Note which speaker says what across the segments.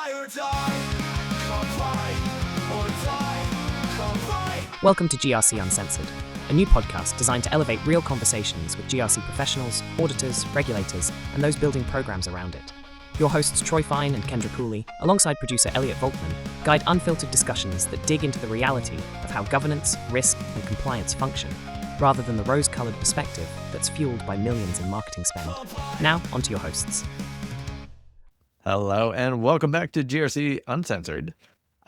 Speaker 1: or die, comply or die, comply.
Speaker 2: Welcome to GRC Uncensored, a new podcast designed to elevate real conversations with GRC professionals, auditors, regulators, and those building programs around it. Your hosts Troy Fine and Kendra Cooley, alongside producer Elliot Volkman, guide unfiltered discussions that dig into the reality of how governance, risk, and compliance function, rather than the rose-colored perspective that's fueled by millions in marketing spend. Now, onto your hosts.
Speaker 3: Hello, and welcome back to GRC Uncensored.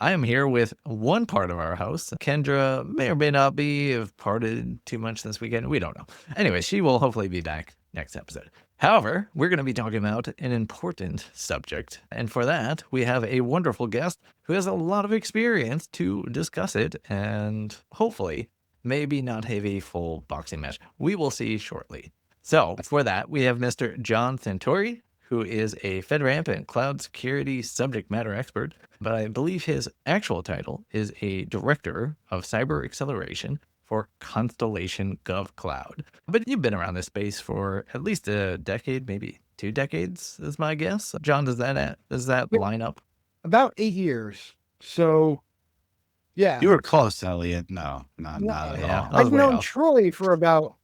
Speaker 3: I am here with one part of our house. Kendra may or may not be, have parted too much this weekend. We don't know. Anyway, she will hopefully be back next episode. However, we're going to be talking about an important subject. And for that, we have a wonderful guest who has a lot of experience to discuss it and hopefully maybe not have a full boxing match. We will see shortly. So for that, we have Mr. John Santore, who is a FedRAMP and cloud security subject matter expert, but I believe his actual title is a Director of Cyber Acceleration for Constellation GovCloud. But you've been around this space for at least a decade, maybe 2 decades is my guess. John, does that line up?
Speaker 4: About 8 years. So, yeah.
Speaker 5: You were close, Elliot. No, not at all.
Speaker 4: I've known Troy for about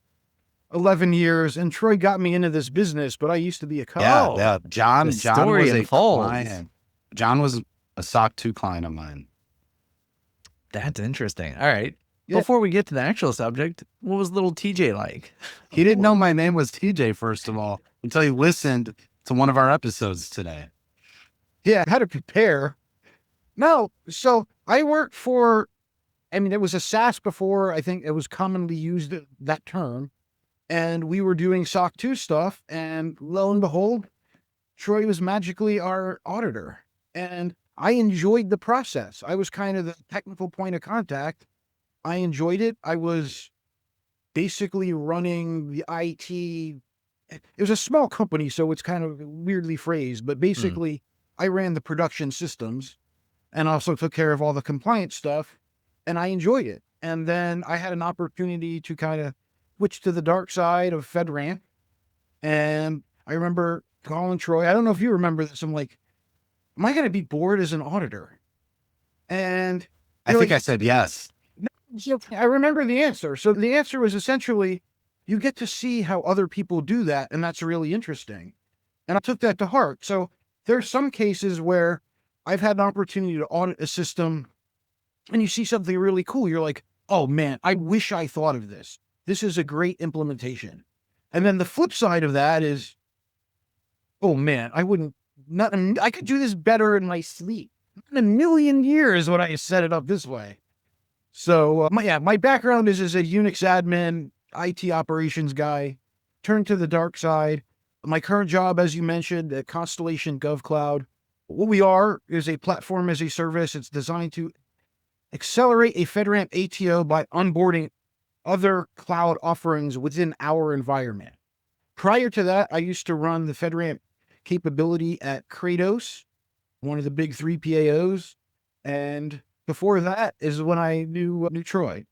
Speaker 4: 11 years, and Troy got me into this business, but I used to be a coach.
Speaker 5: Yeah. John was a
Speaker 3: unfolds.
Speaker 5: client. John was a SOC 2 client of mine.
Speaker 3: That's interesting. All right.
Speaker 4: Yeah.
Speaker 3: Before we get to the actual subject, what was little TJ like?
Speaker 5: He didn't know my name was TJ, first of all, until he listened to one of our episodes today.
Speaker 4: Yeah, I had to prepare. No, so I worked for, it was a SaaS before, I think it was commonly used, that term. And we were doing SOC 2 stuff, and lo and behold, Troy was magically our auditor. And I enjoyed the process. I was kind of the technical point of contact. I enjoyed it. I was basically running the IT. It was a small company, so it's kind of weirdly phrased, but basically I ran the production systems and also took care of all the compliance stuff, and I enjoyed it. And then I had an opportunity to kind of switch to the dark side of FedRAMP. And I remember calling Troy. I don't know if you remember this. I'm like, am I going to be bored as an auditor? And
Speaker 5: I think I said yes.
Speaker 4: I remember the answer. So the answer was essentially, you get to see how other people do that, and that's really interesting. And I took that to heart. So there's some cases where I've had an opportunity to audit a system, and you see something really cool. You're like, oh man, I wish I thought of this. This is a great implementation. And then the flip side of that is, oh man, I could do this better in my sleep. Not in a million years would I set it up this way. So my background is as a Unix admin, IT operations guy, turned to the dark side. My current job, as you mentioned, at Constellation GovCloud. What we are is a platform as a service. It's designed to accelerate a FedRAMP ATO by onboarding other cloud offerings within our environment. Prior to that, I used to run the FedRAMP capability at Kratos, one of the big 3 PAOs. And before that is when I knew Troy.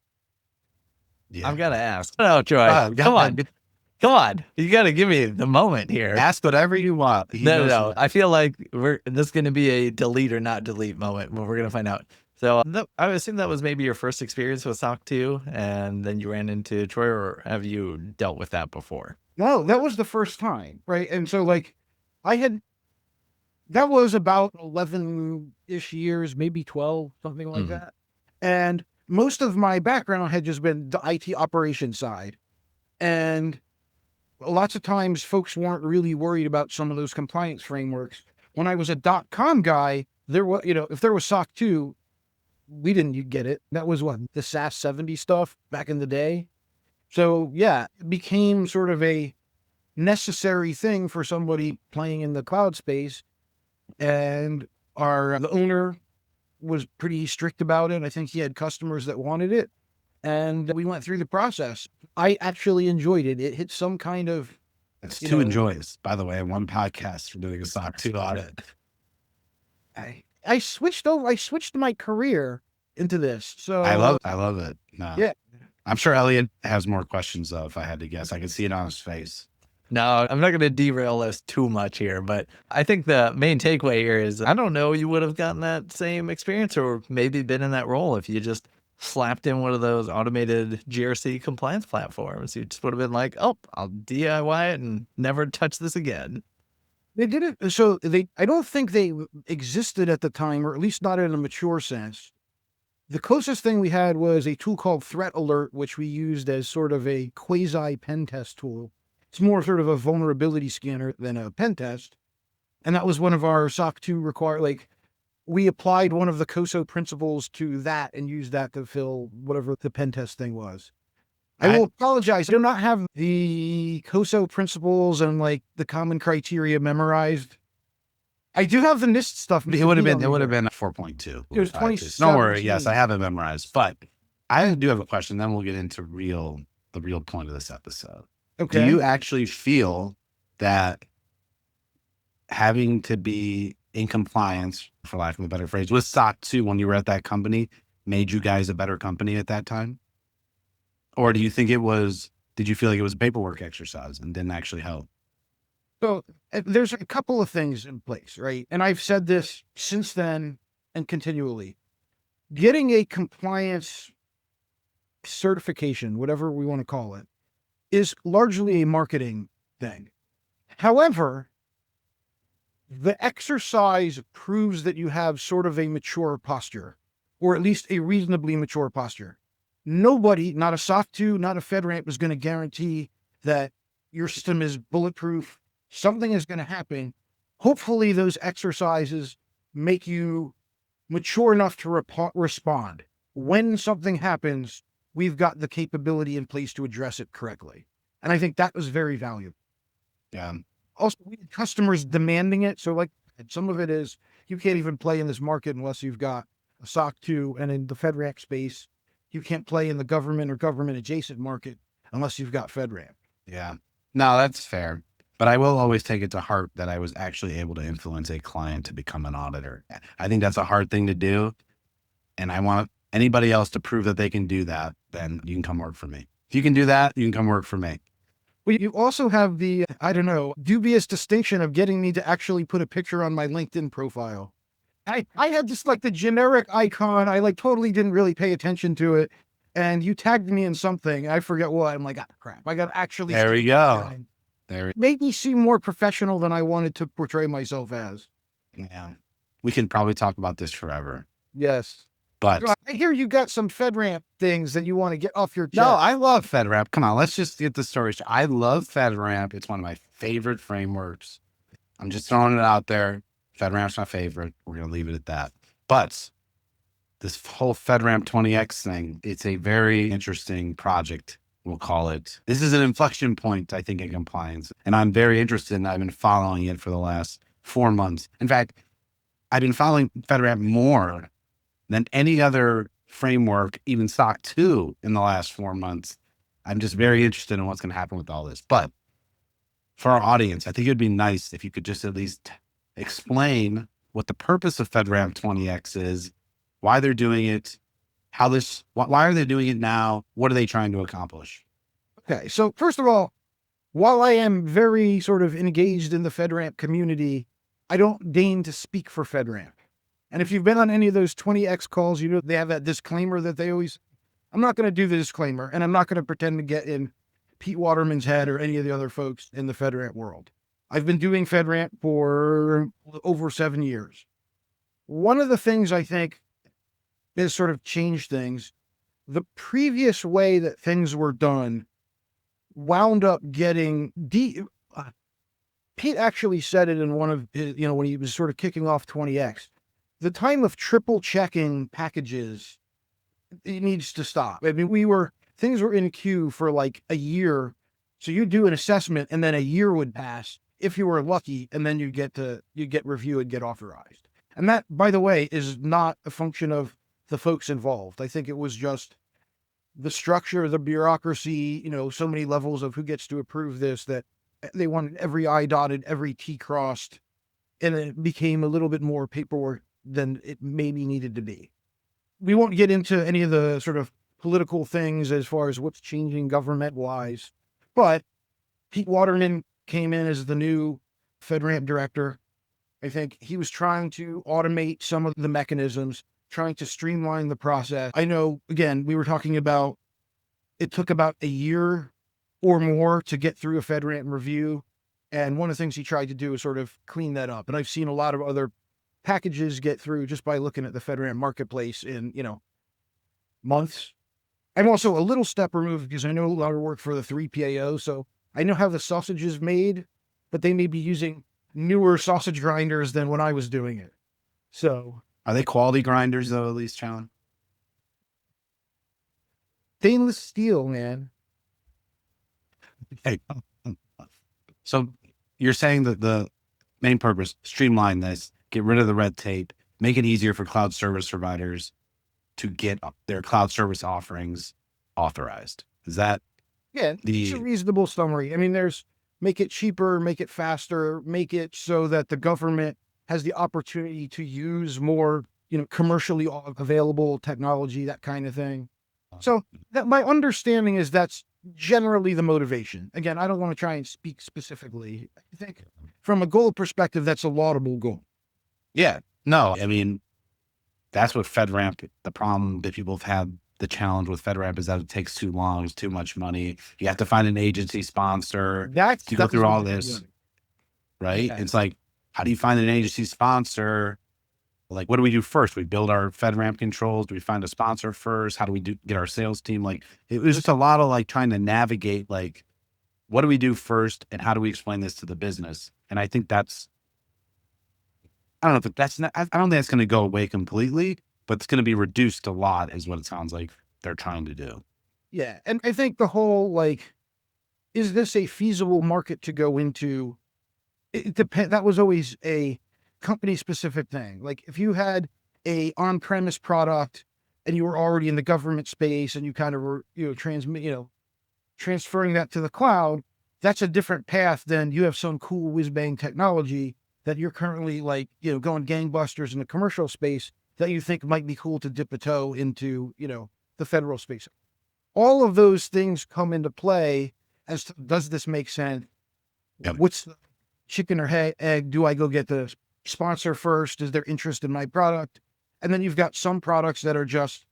Speaker 5: Yeah.
Speaker 3: I've got to ask. Oh, Troy, come on. You got to give me the moment here.
Speaker 5: Ask whatever you want.
Speaker 3: No. I feel like this is going to be a delete or not delete moment, but we're going to find out. So I would assume that was maybe your first experience with SOC 2, and then you ran into Troy, or have you dealt with that before?
Speaker 4: No, that was the first time, right? And so that was about 11-ish years, maybe 12, something like that. And most of my background had just been the IT operations side. And lots of times folks weren't really worried about some of those compliance frameworks. When I was a .com guy, there was, if there was SOC 2, we didn't get it. That was the SAS 70 stuff back in the day. So yeah, it became sort of a necessary thing for somebody playing in the cloud space. And the owner was pretty strict about it. I think he had customers that wanted it. And we went through the process. I actually enjoyed it. It hit some kind of...
Speaker 5: It's 2 enjoys, by the way, one podcast for doing a SOC 2 audit.
Speaker 4: I switched my career into this. So
Speaker 5: I love it. No.
Speaker 4: Yeah.
Speaker 5: I'm sure Elliot has more questions though, if I had to guess. I can see it on his face.
Speaker 3: No, I'm not going to derail us too much here, but I think the main takeaway here is I don't know you would have gotten that same experience or maybe been in that role if you just slapped in one of those automated GRC compliance platforms. You just would have been like, oh, I'll DIY it and never touch this again.
Speaker 4: They did it. So I don't think they existed at the time, or at least not in a mature sense. The closest thing we had was a tool called Threat Alert, which we used as sort of a quasi pen test tool. It's more sort of a vulnerability scanner than a pen test. And that was one of our SOC 2 we applied one of the COSO principles to that and used that to fill whatever the pen test thing was. I will apologize. I do not have the COSO principles and the common criteria memorized. I do have the NIST stuff.
Speaker 5: It would have been 4.2.
Speaker 4: It was 20.
Speaker 5: Don't worry. Yes, I have it memorized. But I do have a question. Then we'll get into the real point of this episode.
Speaker 4: Okay.
Speaker 5: Do you actually feel that having to be in compliance, for lack of a better phrase, with SOC 2 when you were at that company made you guys a better company at that time? Or did you feel like it was a paperwork exercise and didn't actually help?
Speaker 4: So there's a couple of things in place, right? And I've said this since then and continually. Getting a compliance certification, whatever we want to call it, is largely a marketing thing. However, the exercise proves that you have sort of a mature posture, or at least a reasonably mature posture. Nobody, not a SOC 2, not a FedRAMP, is going to guarantee that your system is bulletproof. Something is going to happen. Hopefully those exercises make you mature enough to respond. When something happens, we've got the capability in place to address it correctly. And I think that was very valuable.
Speaker 5: Yeah.
Speaker 4: Also, we had customers demanding it. So some of it is you can't even play in this market unless you've got a SOC 2, and in the FedRAMP space, you can't play in the government or government adjacent market unless you've got FedRAMP.
Speaker 5: Yeah. No, that's fair. But I will always take it to heart that I was actually able to influence a client to become an auditor. I think that's a hard thing to do. And I want anybody else to prove that they can do that, then you can come work for me. If you can do that, you can come work for me.
Speaker 4: Well, you also have the, dubious distinction of getting me to actually put a picture on my LinkedIn profile. I had just the generic icon. I totally didn't really pay attention to it. And you tagged me in something. I forget what. I'm like, crap. I got to actually.
Speaker 5: There we go.
Speaker 4: Made me seem more professional than I wanted to portray myself as.
Speaker 5: Yeah. We can probably talk about this forever.
Speaker 4: Yes.
Speaker 5: But
Speaker 4: I hear you got some FedRAMP things that you want to get off your chest.
Speaker 5: No, I love FedRAMP. Come on, let's just get the story. I love FedRAMP. It's one of my favorite frameworks. I'm just throwing it out there. FedRAMP's my favorite. We're going to leave it at that. But this whole FedRAMP 20x thing, it's a very interesting project, we'll call it. This is an inflection point, I think, in compliance. And I'm very interested, and I've been following it for the last 4 months. In fact, I've been following FedRAMP more than any other framework, even SOC 2, in the last 4 months. I'm just very interested in what's going to happen with all this. But for our audience, I think it'd be nice if you could just at least explain what the purpose of FedRAMP 20x is, why they're doing it, why are they doing it now? What are they trying to accomplish?
Speaker 4: Okay. So first of all, while I am very sort of engaged in the FedRAMP community, I don't deign to speak for FedRAMP. And if you've been on any of those 20x calls, they have that disclaimer that I'm not going to do the disclaimer, and I'm not going to pretend to get in Pete Waterman's head or any of the other folks in the FedRAMP world. I've been doing FedRAMP for over 7 years. One of the things I think has sort of changed things, the previous way that things were done wound up getting Pete actually said it in one of his, when he was sort of kicking off 20x. The time of triple checking packages, it needs to stop. I mean, things were in queue for a year. So you do an assessment and then a year would pass if you were lucky, and then you get review and get authorized. And that, by the way, is not a function of the folks involved. I think it was just the structure, the bureaucracy, so many levels of who gets to approve this, that they wanted every I dotted, every T crossed, and it became a little bit more paperwork than it maybe needed to be. We won't get into any of the sort of political things as far as what's changing government-wise, but Pete Waterman came in as the new FedRAMP director. I think he was trying to automate some of the mechanisms, trying to streamline the process. I know, again, we were talking about it took about a year or more to get through a FedRAMP review. And one of the things he tried to do is sort of clean that up. And I've seen a lot of other packages get through just by looking at the FedRAMP marketplace in, months. I'm also a little step removed because I know a lot of work for the 3PAO. So I know how the sausage is made, but they may be using newer sausage grinders than when I was doing it. So
Speaker 5: Are they quality grinders though, at least, John?
Speaker 4: stainless steel, man.
Speaker 5: Hey, so you're saying that the main purpose, streamline this, get rid of the red tape, make it easier for cloud service providers to get their cloud service offerings authorized. Is that
Speaker 4: Yeah, it's a reasonable summary. I mean, make it cheaper, make it faster, make it so that the government has the opportunity to use more, commercially available technology, that kind of thing. So that my understanding is that's generally the motivation. Again, I don't want to try and speak specifically. I think from a goal perspective, that's a laudable goal.
Speaker 5: Yeah, no, I mean, that's what FedRAMP, the problem that people have had, the challenge with FedRAMP is that it takes too long, it's too much money. You have to find an agency sponsor to go through all this, right?
Speaker 4: Yeah.
Speaker 5: It's like, how do you find an agency sponsor? Like, what do we do first? We build our FedRAMP controls. Do we find a sponsor first? How do we get our sales team? Like, it was just a lot of like trying to navigate, like, what do we do first? And how do we explain this to the business? And I think I don't know if that's not, I don't think that's going to go away completely, but it's going to be reduced a lot is what it sounds like they're trying to do.
Speaker 4: Yeah. And I think the whole, is this a feasible market to go into? It depends. That was always a company specific thing. Like if you had a on-premise product and you were already in the government space and you kind of were, transferring that to the cloud, that's a different path than you have some cool whiz bang technology that you're currently going gangbusters in the commercial space that you think might be cool to dip a toe into, the federal space. All of those things come into play as to, does this make sense?
Speaker 5: Yep.
Speaker 4: What's the chicken or egg? Do I go get the sponsor first? Is there interest in my product? And then you've got some products that are just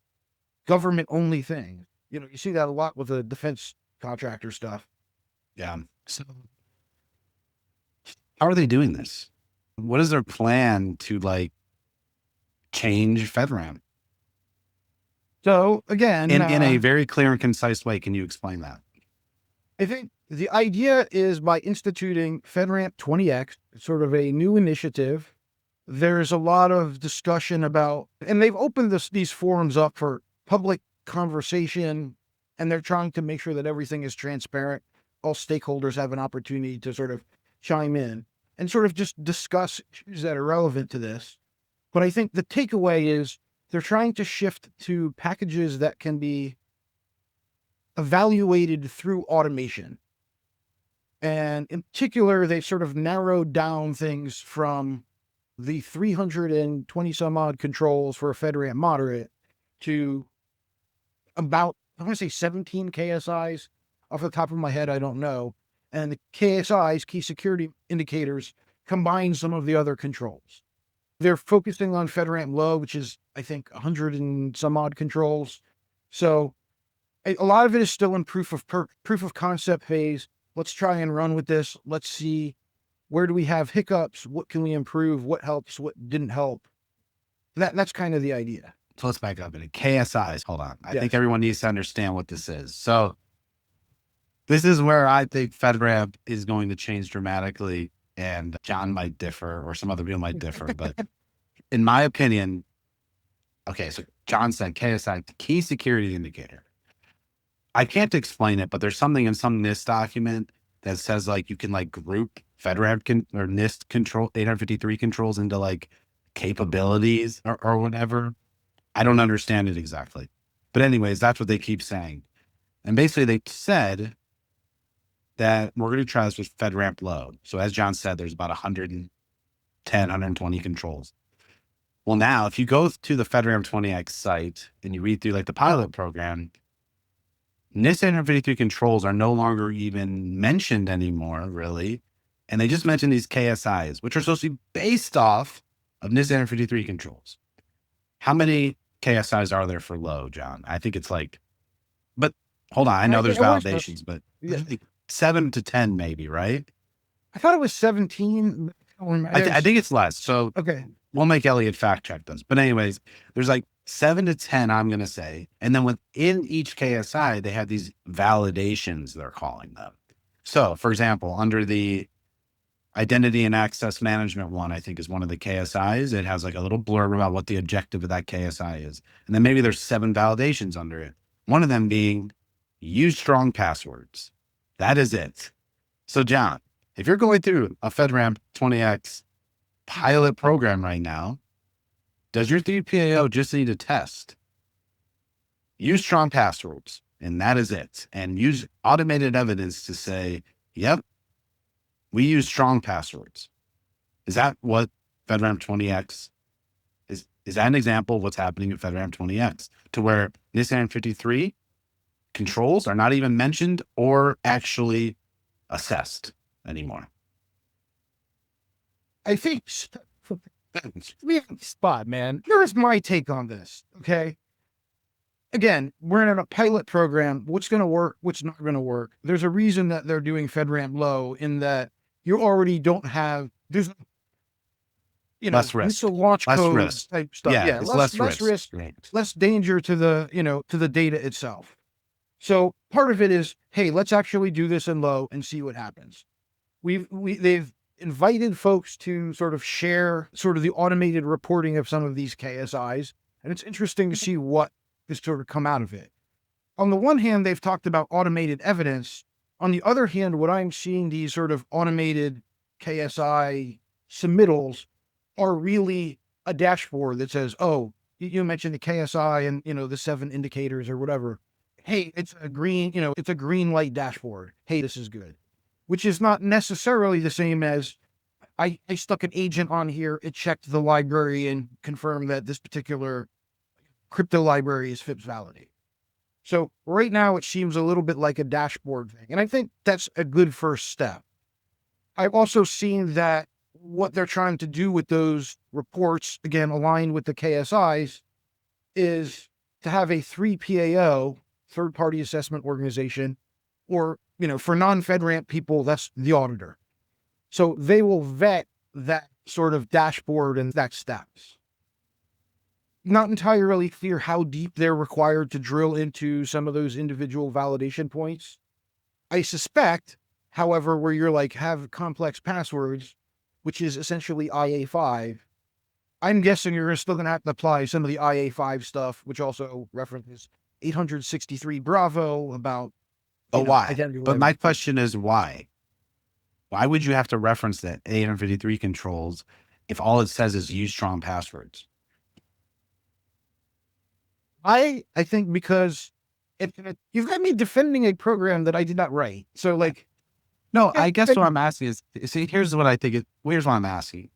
Speaker 4: government only things. You see that a lot with the defense contractor stuff.
Speaker 5: Yeah. So how are they doing this? What is their plan to change FedRAMP?
Speaker 4: So again,
Speaker 5: in a very clear and concise way, can you explain that?
Speaker 4: I think the idea is by instituting FedRAMP 20x, sort of a new initiative. There's a lot of discussion about, and they've opened these forums up for public conversation, and they're trying to make sure that everything is transparent. All stakeholders have an opportunity to sort of chime in and sort of just discuss issues that are relevant to this. But I think the takeaway is they're trying to shift to packages that can be evaluated through automation. And in particular, they've sort of narrowed down things from the 320 some odd controls for a FedRAMP moderate to about, I want to say 17 KSIs. Off the top of my head, I don't know. And the KSIs, key security indicators, combine some of the other controls. They're focusing on FedRAMP low, which is, I think, 100 and some odd controls. So a lot of it is still in proof of concept phase. Let's try and run with this. Let's see, where do we have hiccups? What can we improve? What helps? What didn't help? That's kind of the idea.
Speaker 5: So let's back up a minute. KSIs, hold on. I
Speaker 4: Yes.
Speaker 5: think everyone needs to understand what this is. So this is where I think FedRAMP is going to change dramatically, and John might differ or some other people might differ. But in my opinion, okay, so John said KSI, key security indicator. I can't explain it, but there's something in some NIST document that says you can group FedRAMP or NIST control 853 controls into capabilities or whatever. I don't understand it exactly. But anyways, that's what they keep saying. And basically they said that we're going to try this with FedRAMP low. So as John said, there's about 110, 120 controls. Well, now if you go to the FedRAMP 20x site and you read through the pilot program, NIST 853 controls are no longer even mentioned anymore, really. And they just mention these KSIs, which are supposed to be based off of NIST 853 controls. How many KSIs are there for low, John? I think it's like, but hold on. I know there's validations, but like 7 to 10 maybe, right?
Speaker 4: I thought it was 17.
Speaker 5: I think it's less. So
Speaker 4: okay,
Speaker 5: we'll make Elliot fact check this. But anyways, there's like 7 to 10, I'm going to say. And then within each KSI, they have these validations, they're calling them. So for example, under the identity and access management one, I think is one of the KSIs. It has like a little blurb about what the objective of that KSI is. And then maybe there's 7 validations under it. One of them being use strong passwords. That is it. So John, if you're going through a FedRAMP 20x pilot program right now, does your 3PAO just need to test? Use strong passwords, and that is it. And use automated evidence to say, yep, we use strong passwords. Is that what FedRAMP 20x is? Is that an example of what's happening in FedRAMP 20x, to where NIST 853 controls are not even mentioned or actually assessed anymore?
Speaker 4: I think we have a spot, man. Here's my take on this. Okay. Again, we're in a pilot program. What's going to work? What's not going to work? There's a reason that they're doing FedRAMP low, in that you already don't have, there's,
Speaker 5: less risk,
Speaker 4: missile launch
Speaker 5: less
Speaker 4: code
Speaker 5: risk
Speaker 4: type stuff.
Speaker 5: Yeah, it's less risk,
Speaker 4: less danger to the, to the data itself. So part of it is, hey, let's actually do this in low and see what happens. They've invited folks to sort of share sort of the automated reporting of some of these KSIs. And it's interesting to see what has sort of come out of it. On the one hand, they've talked about automated evidence. On the other hand, what I'm seeing, these sort of automated KSI submittals are really a dashboard that says, oh, you mentioned the KSI and, the 7 indicators or whatever. Hey, it's a green, it's a green light dashboard. Hey, this is good. Which is not necessarily the same as I stuck an agent on here. It checked the library and confirmed that this particular crypto library is FIPS validated. So right now it seems a little bit like a dashboard thing. And I think that's a good first step. I've also seen that what they're trying to do with those reports, again, aligned with the KSIs, is to have a 3PAO, third-party assessment organization, or, for non-FedRAMP people, that's the auditor. So they will vet that sort of dashboard and that steps. Not entirely clear how deep they're required to drill into some of those individual validation points. I suspect, however, where you're like, have complex passwords, which is essentially IA5, I'm guessing you're still going to have to apply some of the IA5 stuff, which also references 863 Bravo about.
Speaker 5: But why? But my question is why? Why would you have to reference that 853 controls if all it says is use strong passwords?
Speaker 4: I think because you've got me defending a program that I did not write. So
Speaker 5: no, I guess what I'm asking is, see, here's what I think here's what I'm asking.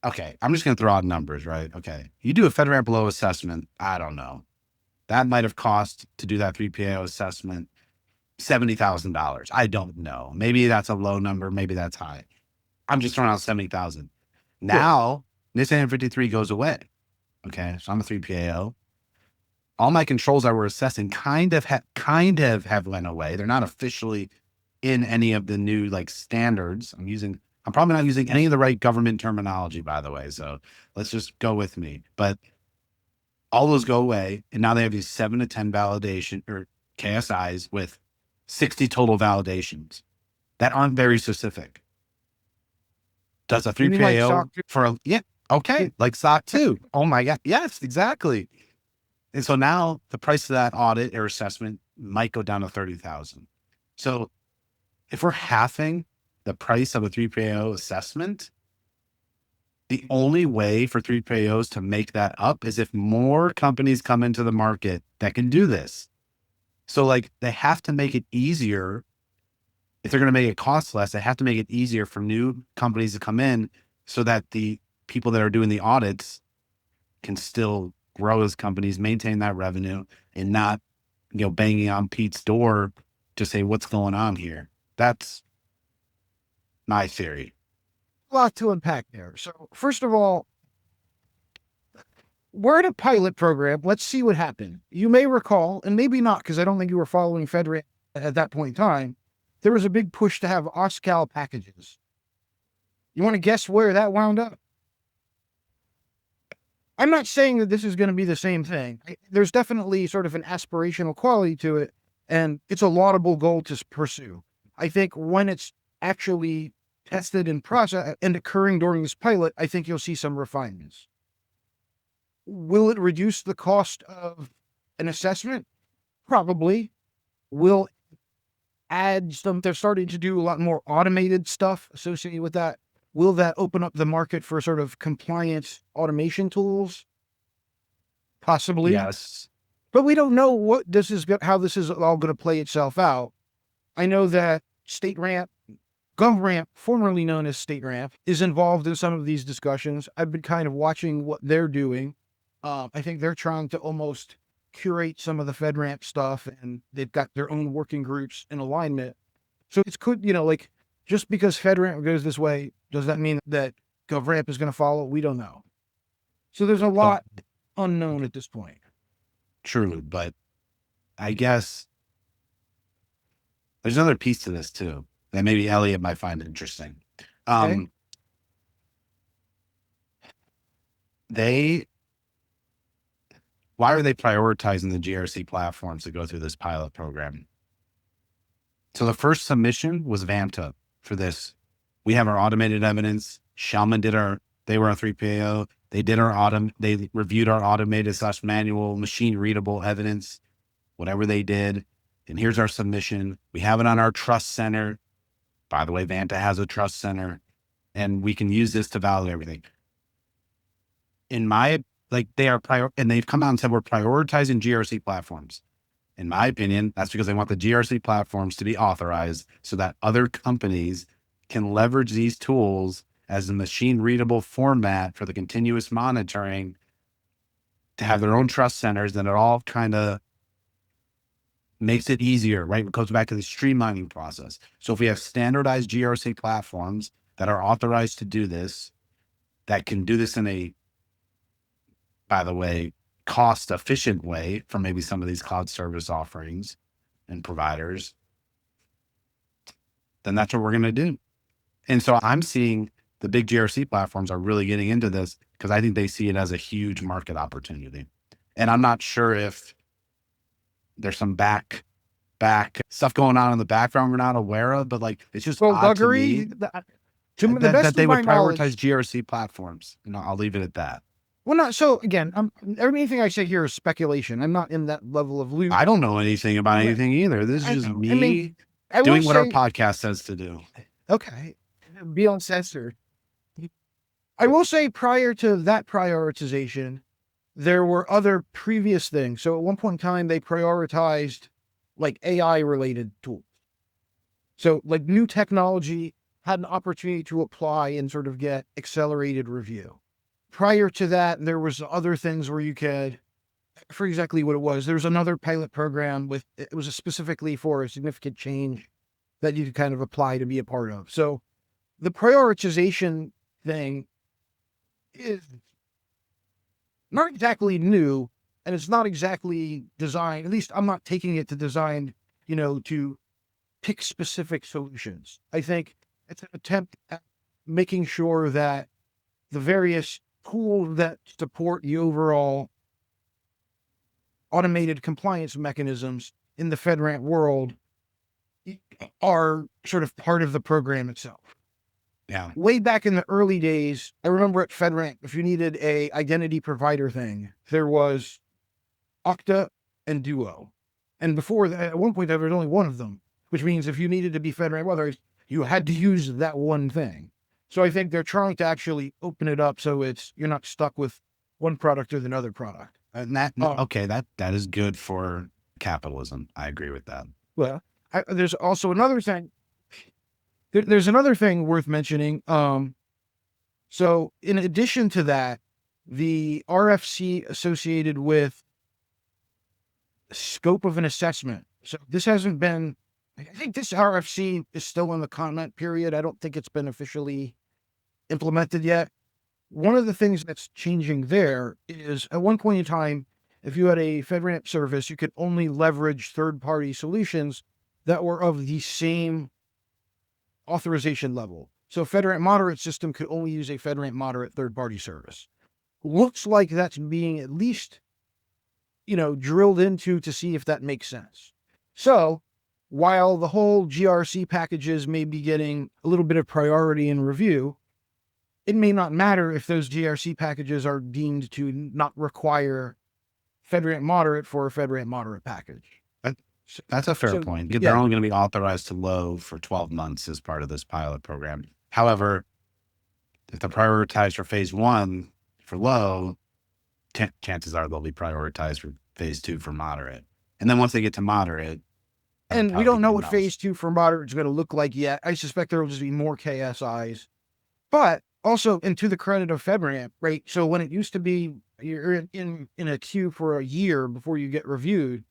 Speaker 5: Okay, I'm just going to throw out numbers, right? Okay, you do a FedRAMP low assessment. I don't know. That might have cost to do that 3PAO assessment $70,000. I don't know. Maybe that's a low number. Maybe that's high. I'm just throwing out 70,000. Now, NIST 853 goes away. Okay, so I'm a 3PAO. All my controls I were assessing kind of have went away. They're not officially in any of the new standards. I'm probably not using any of the right government terminology, by the way. So let's just go with me. But all those go away, and now they have these 7 to 10 validation or KSIs with 60 total validations that aren't very specific. Does a 3PAO like SOC 2? Oh my God. Yes, exactly. And so now the price of that audit or assessment might go down to 30,000. So if we're halving the price of a 3PAO assessment, the only way for 3PAOs to make that up is if more companies come into the market that can do this. So they have to make it easier. If they're going to make it cost less, they have to make it easier for new companies to come in so that the people that are doing the audits can still grow as companies, maintain that revenue, and not banging on Pete's door to say, what's going on here? That's my theory.
Speaker 4: A lot to unpack there. So first of all, we're in a pilot program. Let's see what happened. You may recall, and maybe not, because I don't think you were following FedRAMP at that point in time, there was a big push to have OSCAL packages. You want to guess where that wound up? I'm not saying that this is going to be the same thing. There's definitely sort of an aspirational quality to it, and it's a laudable goal to pursue. I think when it's actually tested in process and occurring during this pilot, I think you'll see some refinements. Will it reduce the cost of an assessment? Probably. Will add some, they're starting to do a lot more automated stuff associated with that. Will that open up the market for sort of compliance automation tools? Possibly.
Speaker 5: Yes.
Speaker 4: But we don't know how this is all going to play itself out. I know that StateRAMP, GovRAMP, formerly known as StateRAMP, is involved in some of these discussions. I've been kind of watching what they're doing. I think they're trying to almost curate some of the FedRAMP stuff, and they've got their own working groups in alignment. So it's could, like, just because FedRAMP goes this way, does that mean that GovRAMP is going to follow? We don't know. So there's a lot unknown at this point.
Speaker 5: True, but I guess there's another piece to this too that maybe Elliot might find interesting.
Speaker 4: Okay.
Speaker 5: Why are they prioritizing the GRC platforms to go through this pilot program? So the first submission was VAMTA for this. We have our automated evidence. Shellman they were on 3PAO. They reviewed our automated / manual machine readable evidence, whatever they did. And here's our submission. We have it on our trust center. By the way, VAMTA has a trust center, and we can use this to validate everything. And they've come out and said, we're prioritizing GRC platforms. In my opinion, that's because they want the GRC platforms to be authorized so that other companies can leverage these tools as a machine readable format for the continuous monitoring to have their own trust centers. And it all kind of makes it easier, right? It goes back to the streamlining process. So if we have standardized GRC platforms that are authorized to do this, that can do this in a, by the way, cost efficient way for maybe some of these cloud service offerings and providers, then that's what we're going to do. And so I'm seeing the big GRC platforms are really getting into this because I think they see it as a huge market opportunity. And I'm not sure if there's some back stuff going on in the background we're not aware of, but like, it's just odd to me that they would prioritize GRC platforms. I'll leave it at that.
Speaker 4: Well, not so. Again, everything I say here is speculation. I'm not in that level of loop.
Speaker 5: I don't know anything about anything either. This is just me doing what our podcast says to do.
Speaker 4: Okay, be uncensored. I will say, prior to that prioritization, there were other previous things. So at one point in time, they prioritized like AI related tools. So like new technology had an opportunity to apply and sort of get accelerated review. Prior to that, there was other things where you could, for exactly what it was, there was another pilot program it was specifically for a significant change that you could kind of apply to be a part of. So the prioritization thing is not exactly new, and it's not exactly designed, at least I'm not taking it to design, to pick specific solutions. I think it's an attempt at making sure that the various tools that support the overall automated compliance mechanisms in the FedRAMP world are sort of part of the program itself.
Speaker 5: Yeah.
Speaker 4: Way back in the early days, I remember at FedRAMP, if you needed a identity provider thing, there was Okta and Duo. And before that, at one point, there was only one of them, which means if you needed to be FedRAMP authorized, you had to use that one thing. So I think they're trying to actually open it up so you're not stuck with one product or another product.
Speaker 5: And that is good for capitalism. I agree with that.
Speaker 4: Well, there's also another thing. There's another thing worth mentioning. So in addition to that, the RFC associated with scope of an assessment. So this hasn't been, I think this RFC is still in the comment period. I don't think it's been officially implemented yet. One of the things that's changing there is at one point in time, if you had a FedRAMP service, you could only leverage third-party solutions that were of the same authorization level. So FedRAMP moderate system could only use a FedRAMP moderate third-party service. Looks like that's being at least, drilled into to see if that makes sense. So while the whole GRC packages may be getting a little bit of priority in review, it may not matter if those GRC packages are deemed to not require FedRAMP moderate for a FedRAMP moderate package.
Speaker 5: That's a fair point. They're
Speaker 4: yeah.
Speaker 5: only going to be authorized to low for 12 months as part of this pilot program. However, if they're prioritized for phase 1 for low, chances are they'll be prioritized for phase 2 for moderate. And then once they get to moderate,
Speaker 4: and we don't know what phase 2 for moderate is going to look like yet. I suspect there will just be more KSIs. But also, and to the credit of FedRAMP, right? So when it used to be you're in a queue for a year before you get reviewed,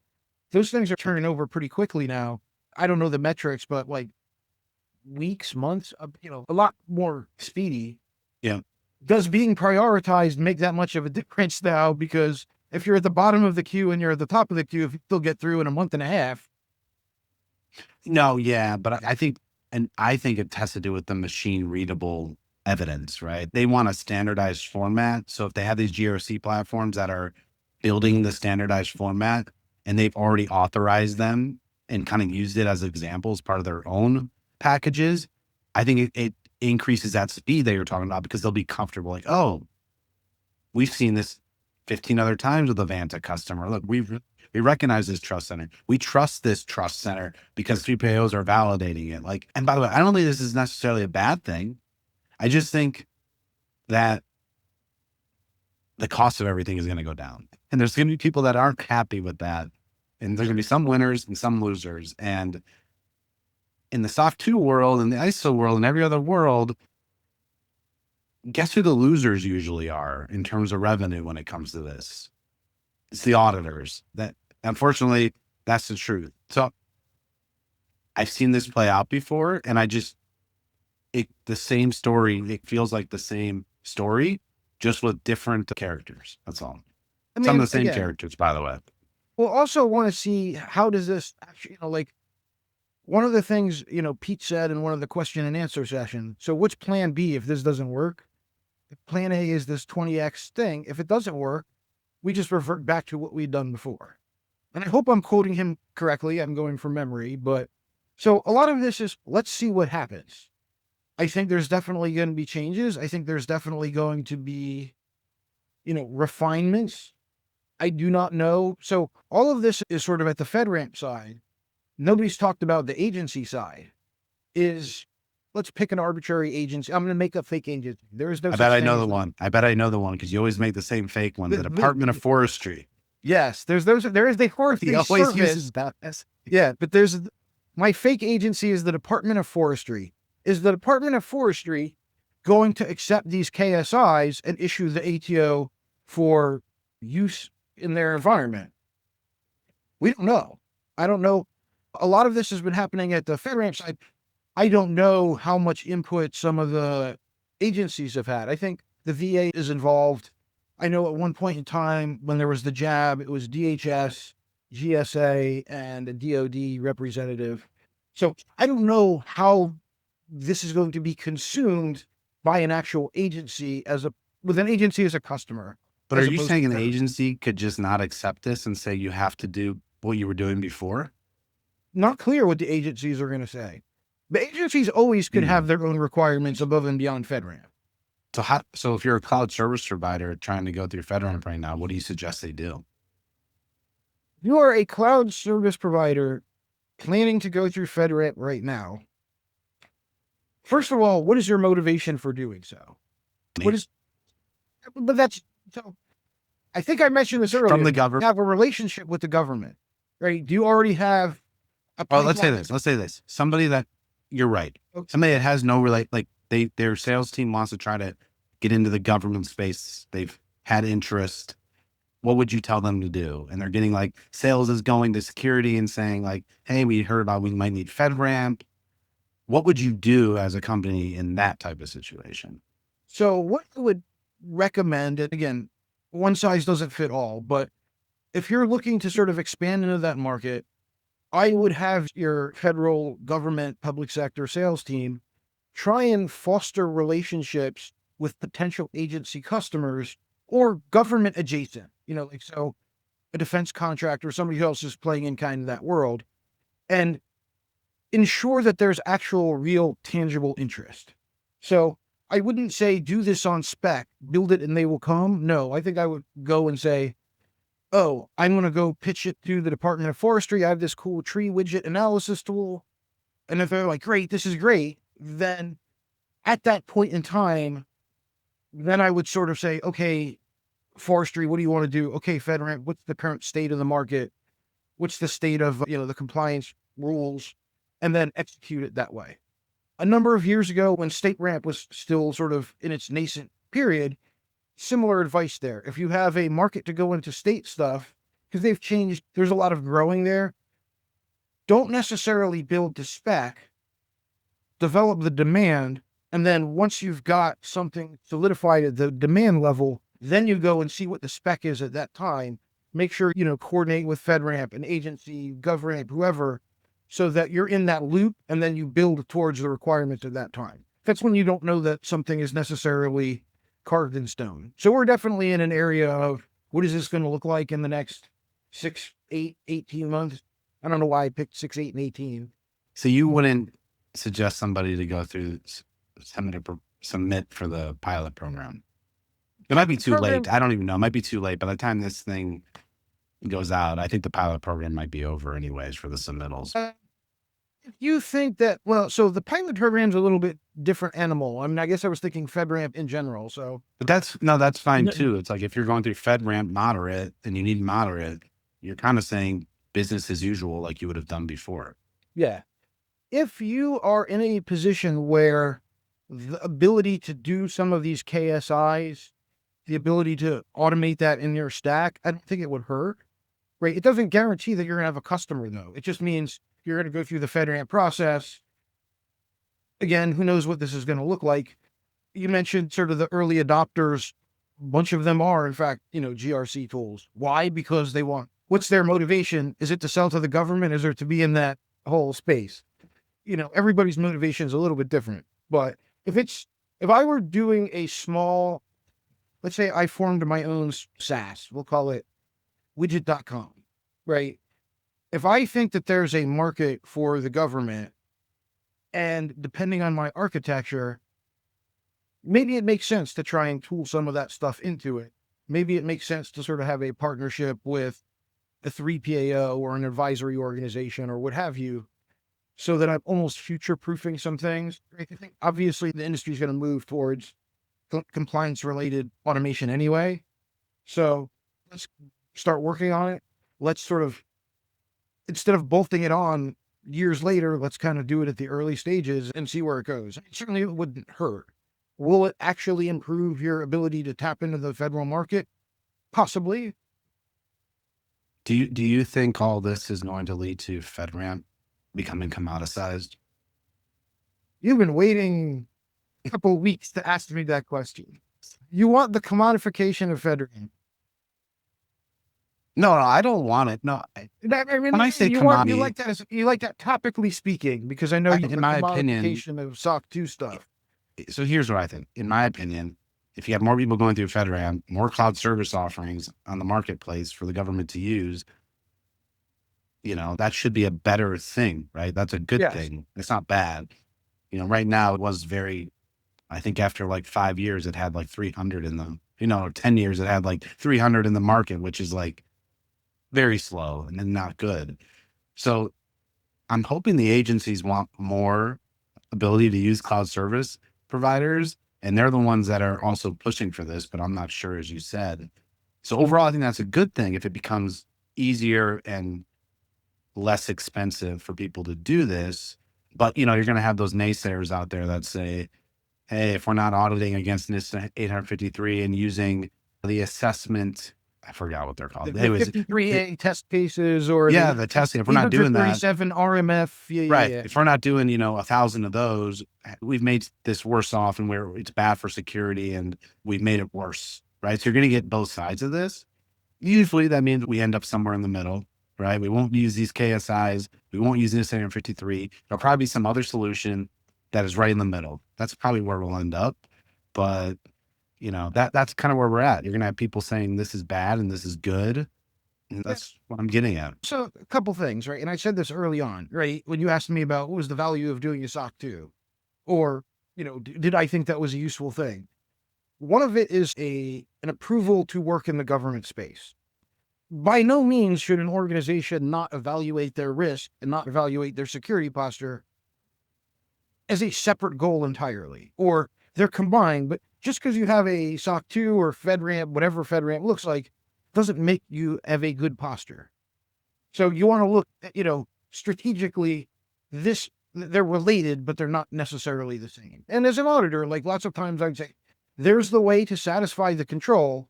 Speaker 4: those things are turning over pretty quickly now. I don't know the metrics, but like weeks, months, a lot more speedy.
Speaker 5: Yeah.
Speaker 4: Does being prioritized make that much of a difference now? Because if you're at the bottom of the queue and you're at the top of the queue, if you still get through in a month and a half.
Speaker 5: No, yeah, but I think it has to do with the machine readable evidence, right? They want a standardized format. So if they have these GRC platforms that are building the standardized format and they've already authorized them and kind of used it as examples, part of their own packages, I think it increases that speed that you're talking about because they'll be comfortable. Like, oh, we've seen this 15 other times with a Vanta customer. Look, we recognize this trust center. We trust this trust center because 3PAOs are validating it. Like, and by the way, I don't think this is necessarily a bad thing. I just think that the cost of everything is going to go down. And there's going to be people that aren't happy with that. And there's going to be some winners and some losers. And in the SOC 2 world and the ISO world and every other world, guess who the losers usually are in terms of revenue when it comes to this? It's the auditors. That, unfortunately, that's the truth. So I've seen this play out before, and the same story, it feels like the same story, just with different characters. That's all. Some of the same characters, by the way.
Speaker 4: We'll also want to see how does this actually, one of the things, Pete said in one of the question and answer sessions. So what's plan B if this doesn't work? If plan A is this 20x thing. If it doesn't work, we just revert back to what we'd done before. And I hope I'm quoting him correctly. I'm going from memory, but so a lot of this is, let's see what happens. I think there's definitely going to be changes. I think there's definitely going to be, refinements. I do not know. So all of this is sort of at the FedRAMP side. Nobody's talked about the agency side. Let's pick an arbitrary agency. I'm going to make a fake agency. There is no.
Speaker 5: I bet I know the one. Because you always make the same fake one. The Department of Forestry.
Speaker 4: Yes, there is the forestry.
Speaker 5: He always uses that.
Speaker 4: Yeah, but my fake agency is the Department of Forestry. Is the Department of Forestry going to accept these KSIs and issue the ATO for use in their environment? We don't know. I don't know. A lot of this has been happening at the FedRAMP side. I don't know how much input some of the agencies have had. I think the VA is involved. I know at one point in time when there was the jab, it was DHS, GSA, and a DOD representative. So I don't know how this is going to be consumed by an actual agency with an agency as a customer.
Speaker 5: But are you saying an agency could just not accept this and say you have to do what you were doing before?
Speaker 4: Not clear what the agencies are going to say. The agencies always could have their own requirements above and beyond FedRAMP.
Speaker 5: So if you're a cloud service provider trying to go through FedRAMP right now, what do you suggest they do?
Speaker 4: You are a cloud service provider planning to go through FedRAMP right now. First of all, what is your motivation for doing so? So I think I mentioned this earlier.
Speaker 5: From the government.
Speaker 4: You have a relationship with the government, right? Do you already have
Speaker 5: let's say this. Somebody that, you're right. Okay. Somebody that has no their sales team wants to try to get into the government space. They've had interest. what would you tell them to do? And they're getting like, sales is going to security and saying like, hey, we heard about, we might need FedRAMP. What would you do as a company in that type of situation?
Speaker 4: So what I would recommend, and again, one size doesn't fit all, but if you're looking to sort of expand into that market, I would have your federal government public sector sales team try and foster relationships with potential agency customers or government adjacent, like so a defense contractor, somebody else is playing in kind of that world, and ensure that there's actual real tangible interest. So I wouldn't say do this on spec, build it and they will come. No, I think I would go and say, oh, I'm going to go pitch it to the Department of Forestry. I have this cool tree widget analysis tool. And if they're like, great, this is great, then at that point in time, then I would sort of say, okay, forestry, what do you want to do? Okay, FedRAMP, what's the current state of the market? What's the state of, the compliance rules? And then execute it that way. A number of years ago, when state ramp was still sort of in its nascent period, similar advice there. If you have a market to go into state stuff, because they've changed, there's a lot of growing there. Don't necessarily build to spec, develop the demand, and then once you've got something solidified at the demand level, then you go and see what the spec is at that time. Make sure, coordinate with FedRAMP, an agency, GovRamp, whoever, so that you're in that loop and then you build towards the requirements at that time. That's when you don't know that something is necessarily carved in stone. So we're definitely in an area of what is this going to look like in the next 6, 8, 18 months? I don't know why I picked 6, 8, and 18.
Speaker 5: So you wouldn't suggest somebody to go through submit for the pilot program? It might be too late. I don't even know. It might be too late. By the time this thing goes out, I think the pilot program might be over anyways for the submittals.
Speaker 4: If you think that, so the pilot program's a little bit different animal. I mean, I guess I was thinking FedRAMP in general. So,
Speaker 5: but that's fine too. It's like if you're going through FedRAMP moderate and you need moderate, you're kind of saying business as usual, like you would have done before.
Speaker 4: Yeah. If you are in a position where the ability to do some of these KSIs, the ability to automate that in your stack, I don't think it would hurt, right? It doesn't guarantee that you're going to have a customer though. It just means you're going to go through the FedRAMP process. Again, who knows what this is going to look like? You mentioned sort of the early adopters. A bunch of them are, in fact, GRC tools. Why? Because they want, what's their motivation? Is it to sell to the government? Is it to be in that whole space? Everybody's motivation is a little bit different. But if I were doing a small, let's say I formed my own SaaS, we'll call it widget.com, right? If I think that there's a market for the government, and depending on my architecture, maybe it makes sense to try and tool some of that stuff into it. Maybe it makes sense to sort of have a partnership with a 3PAO or an advisory organization or what have you, so that I'm almost future-proofing some things. I think obviously the industry is going to move towards compliance-related automation anyway. So let's start working on it. Let's sort of, instead of bolting it on years later, let's kind of do it at the early stages and see where it goes. Certainly it wouldn't hurt. Will it actually improve your ability to tap into the federal market? Possibly.
Speaker 5: Do you think all this is going to lead to FedRAMP becoming commoditized?
Speaker 4: You've been waiting a couple of weeks to ask me that question. You want the commodification of FedRAMP?
Speaker 5: No, I don't want it. No, when I say commodity,
Speaker 4: you like that topically speaking, because I know
Speaker 5: in my opinion,
Speaker 4: of SOC 2 stuff.
Speaker 5: So here's what I think. In my opinion, if you have more people going through FedRAMP, more cloud service offerings on the marketplace for the government to use, that should be a better thing, right? That's a good thing. It's not bad. Right now it was I think after like 5 years, it had like 300 in them, 10 years, it had like 300 in the market, which is like very slow and then not good. So I'm hoping the agencies want more ability to use cloud service providers, and they're the ones that are also pushing for this, but I'm not sure, as you said. So overall, I think that's a good thing if it becomes easier and less expensive for people to do this. But, you're going to have those naysayers out there that say, hey, if we're not auditing against NIST 853 and using the assessment I forgot what they're called.
Speaker 4: The
Speaker 5: Anyways,
Speaker 4: 53A test cases or
Speaker 5: the testing. If we're not doing that,
Speaker 4: 837 RMF.
Speaker 5: right?
Speaker 4: Yeah.
Speaker 5: If we're not doing 1,000 of those, we've made this worse off, and where it's bad for security, and we've made it worse, right? So you're going to get both sides of this. Usually that means we end up somewhere in the middle, right? We won't use these KSIs. We won't use this 53. There'll probably be some other solution that is right in the middle. That's probably where we'll end up. But that's kind of where we're at. You're going to have people saying this is bad and this is good. And that's what I'm getting at.
Speaker 4: So a couple things, right? And I said this early on, right? When you asked me about what was the value of doing a SOC 2, or, did I think that was a useful thing? One of it is an approval to work in the government space. By no means should an organization not evaluate their risk and not evaluate their security posture as a separate goal entirely, or they're combined. But just because you have a SOC 2 or FedRAMP, whatever FedRAMP looks like, doesn't make you have a good posture. So you want to look at, strategically, they're related, but they're not necessarily the same. And as an auditor, like lots of times I'd say, there's the way to satisfy the control,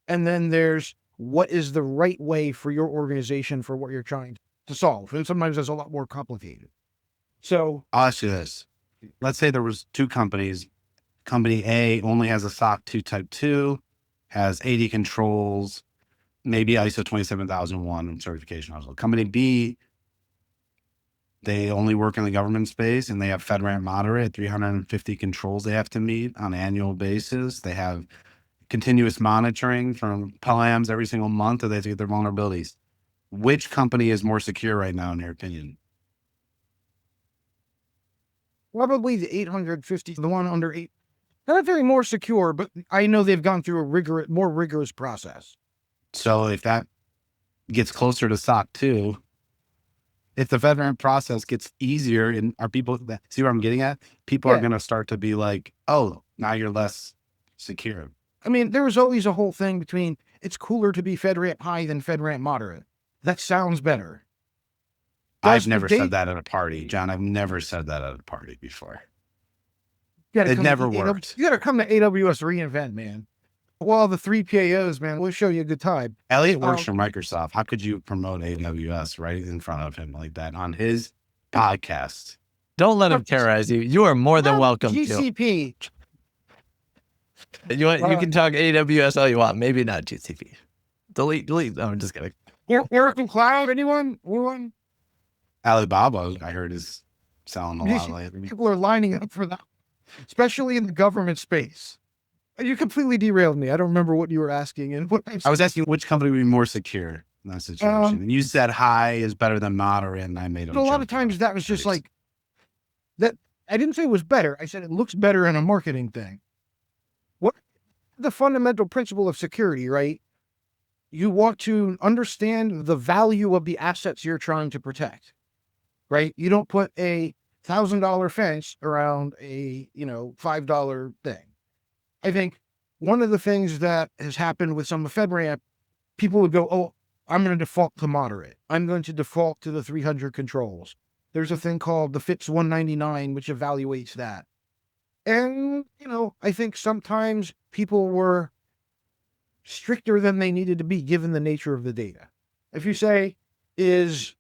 Speaker 4: and then there's what is the right way for your organization for what you're trying to solve. And sometimes that's a lot more complicated. So
Speaker 5: I'll ask you this. Let's say there was two companies. Company A only has a SOC 2 Type 2, has 80 controls, maybe ISO 27001 certification also. Company B, they only work in the government space, and they have FedRAMP moderate, 350 controls they have to meet on an annual basis. They have continuous monitoring from PLAMs every single month that they get their vulnerabilities. Which company is more secure right now, in your opinion?
Speaker 4: probably the 850, the one under 8. Not very more secure, but I know they've gone through a more rigorous process.
Speaker 5: So if that gets closer to SOC 2, if the FedRAMP process gets easier, and are people, see what I'm getting at? People are going to start to be like, oh, now you're less secure.
Speaker 4: I mean, there was always a whole thing between it's cooler to be FedRAMP high than FedRAMP moderate. That sounds better.
Speaker 5: I've never said that at a party, John. I've never said that at a party before. It never worked.
Speaker 4: You got to come to AWS reInvent, man. Well, the 3 PAOs, man, we'll show you a good time.
Speaker 5: Elliot works for Microsoft. How could you promote AWS right in front of him like that on his podcast?
Speaker 3: Don't let him terrorize you. You are more than welcome
Speaker 4: GCP.
Speaker 3: to. You can talk AWS all you want. Maybe not GCP. Delete. No, I'm just kidding.
Speaker 4: Oracle Cloud, anyone?
Speaker 5: Alibaba, I heard, is selling a lot lately.
Speaker 4: People are lining up for that, especially in the government space. You completely derailed me. I don't remember what you were asking. And what
Speaker 5: I was asking which company would be more secure in that situation. And you said high is better than moderate, and I made a
Speaker 4: lot of times that was just like that. I didn't say it was better. I said it looks better in a marketing thing. What the fundamental principle of security, right? You want to understand the value of the assets you're trying to protect, right? You don't put a $1,000 fence around a $5 thing. I think one of the things that has happened with some of FedRAMP, people would go, oh, I'm going to default to moderate. I'm going to default to the 300 controls. There's a thing called the FIPS 199, which evaluates that. And, I think sometimes people were stricter than they needed to be given the nature of the data. If you say, is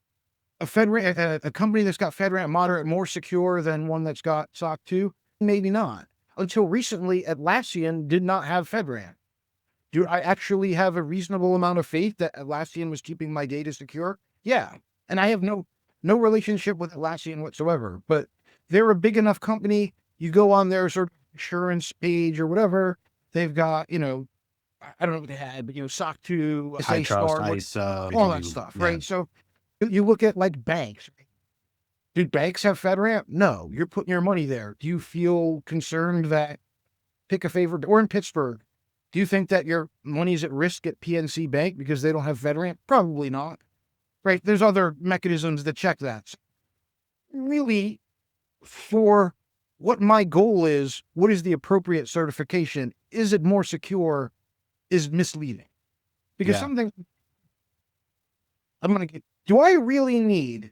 Speaker 4: a company that's got FedRAMP moderate more secure than one that's got SOC 2? Maybe not. Until recently, Atlassian did not have FedRAMP. Do I actually have a reasonable amount of faith that Atlassian was keeping my data secure? Yeah. And I have no relationship with Atlassian whatsoever, but they're a big enough company. You go on their sort of assurance page or whatever, they've got, I don't know what they had, but, SOC 2,
Speaker 5: high trust, ISO,
Speaker 4: all that stuff, right? So you look at like banks. Do banks have FedRAMP? No, you're putting your money there. Do you feel concerned that, pick a favorite, or in Pittsburgh, do you think that your money's at risk at PNC Bank because they don't have FedRAMP? Probably not, right? There's other mechanisms that check that. Really, for what my goal is, what is the appropriate certification? Is it more secure? Is misleading. Because something, do I really need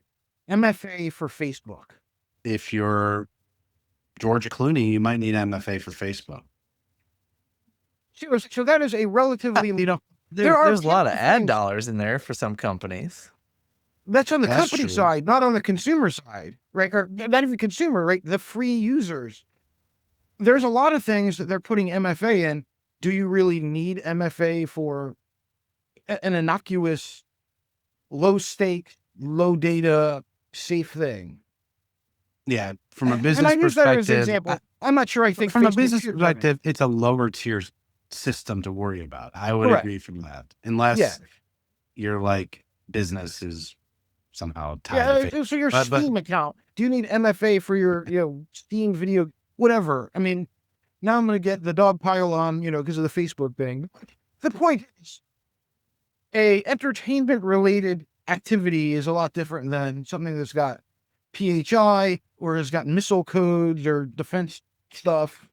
Speaker 4: MFA for Facebook?
Speaker 5: If you're George Clooney, you might need MFA for Facebook.
Speaker 4: So that is a relatively,
Speaker 3: There's a lot of
Speaker 4: beautiful
Speaker 3: ad
Speaker 4: things.
Speaker 3: dollars in there for some companies.
Speaker 4: That's on the
Speaker 5: That's
Speaker 4: company
Speaker 5: true.
Speaker 4: side, not on the consumer side, right? Or not even consumer, right? The free users. There's a lot of things that they're putting MFA in. Do you really need MFA for an innocuous, low stake, low data, safe thing?
Speaker 5: Yeah, from a
Speaker 4: And
Speaker 5: business
Speaker 4: I use that as an
Speaker 5: perspective,
Speaker 4: example. I'm not sure I think
Speaker 5: from a
Speaker 4: Facebook
Speaker 5: business
Speaker 4: should run it.
Speaker 5: perspective, it's a lower tier system to worry about. I would
Speaker 4: Correct.
Speaker 5: agree from that,
Speaker 4: Yeah.
Speaker 5: unless your like business is somehow tied to
Speaker 4: Yeah.
Speaker 5: Facebook.
Speaker 4: So your
Speaker 5: But
Speaker 4: Steam account, do you need MFA for your, Steam video, whatever? I mean, now I'm going to get the dog pile on, because of the Facebook thing. The point is, a entertainment related activity is a lot different than something that's got PHI or has got missile codes or defense stuff.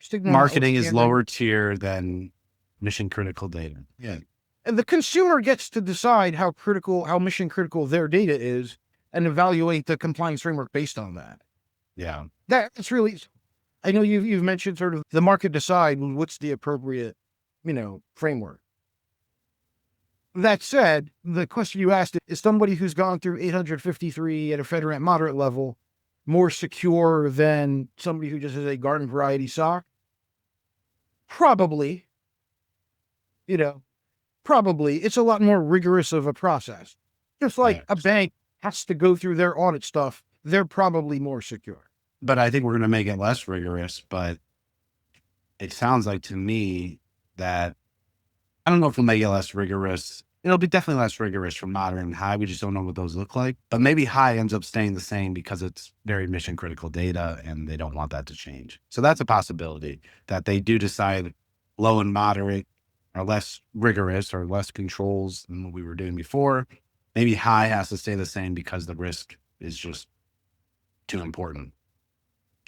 Speaker 4: Signal
Speaker 5: marketing is
Speaker 4: notwithstanding.
Speaker 5: lower tier than mission critical data. Yeah.
Speaker 4: And the consumer gets to decide how mission critical their data is and evaluate the compliance framework based on that.
Speaker 5: Yeah.
Speaker 4: That's really, I know you've mentioned sort of the market decide what's the appropriate, framework. That said, the question you asked is somebody who's gone through 853 at a FedRAMP moderate level more secure than somebody who just has a garden variety SOC? Probably. Probably. It's a lot more rigorous of a process. Just like a bank has to go through their audit stuff, they're probably more secure.
Speaker 5: But I think we're going to make it less rigorous. But it sounds like to me that I don't know if we'll make it less rigorous. It'll be definitely less rigorous for moderate and high. We just don't know what those look like. But maybe high ends up staying the same because it's very mission critical data and they don't want that to change. So that's a possibility that they do decide low and moderate are less rigorous or less controls than what we were doing before. Maybe high has to stay the same because the risk is just too important.